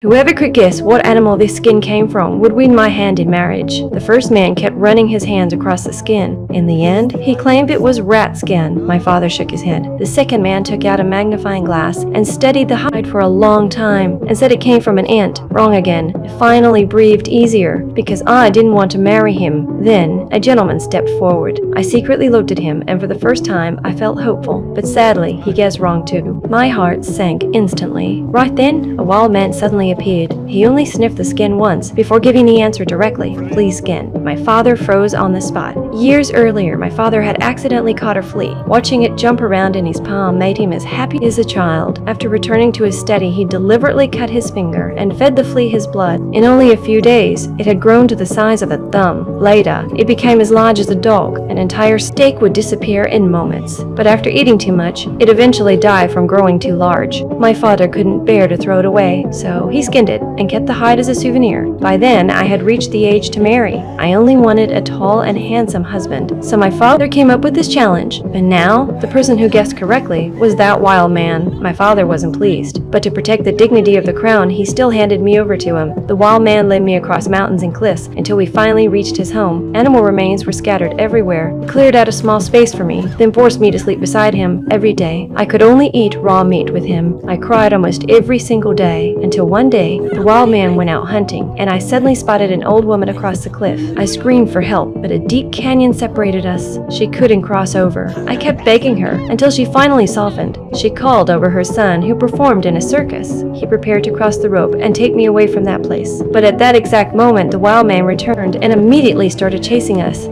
Whoever could guess what animal this skin came from would win my hand in marriage. The first man kept running his hands across the skin. In the end, he claimed it was rat skin. My father shook his head. The second man took out a magnifying glass and studied the hide for a long time and said it came from an ant. Wrong again. I finally breathed easier because I didn't want to marry him. Then, a gentleman stepped forward. I secretly looked at him, and for the first time, I felt hopeful. But sadly, he guessed wrong too. My heart sank instantly. Right then, a wild man suddenly appeared. He only sniffed the skin once before giving the answer directly. Please skin. My father froze on the spot. Years earlier, my father had accidentally caught a flea. Watching it jump around in his palm made him as happy as a child. After returning to his study, he deliberately cut his finger and fed the flea his blood. In only a few days, it had grown to the size of a thumb. Later, it became as large as a dog. An entire steak would disappear in moments. But after eating too much, it eventually died from growing too large. My father couldn't bear to throw it away, so he skinned it and kept the hide as a souvenir. By then, I had reached the age to marry. I only wanted a tall and handsome husband, so my father came up with this challenge. But now, the person who guessed correctly was that wild man. My father wasn't pleased, but to protect the dignity of the crown, he still handed me over to him. The wild man led me across mountains and cliffs until we finally reached his home. Animal remains were scattered everywhere, cleared out a small space for me, then forced me to sleep beside him every day. I could only eat raw meat with him. I cried almost every single day, until one day, the wild man went out hunting, and I suddenly spotted an old woman across the cliff. I screamed for help, but a deep canyon separated us. She couldn't cross over. I kept begging her, until she finally softened. She called over her son, who performed in a circus. He prepared to cross the rope and take me away from that place. But at that exact moment, the wild man returned and immediately started chasing us.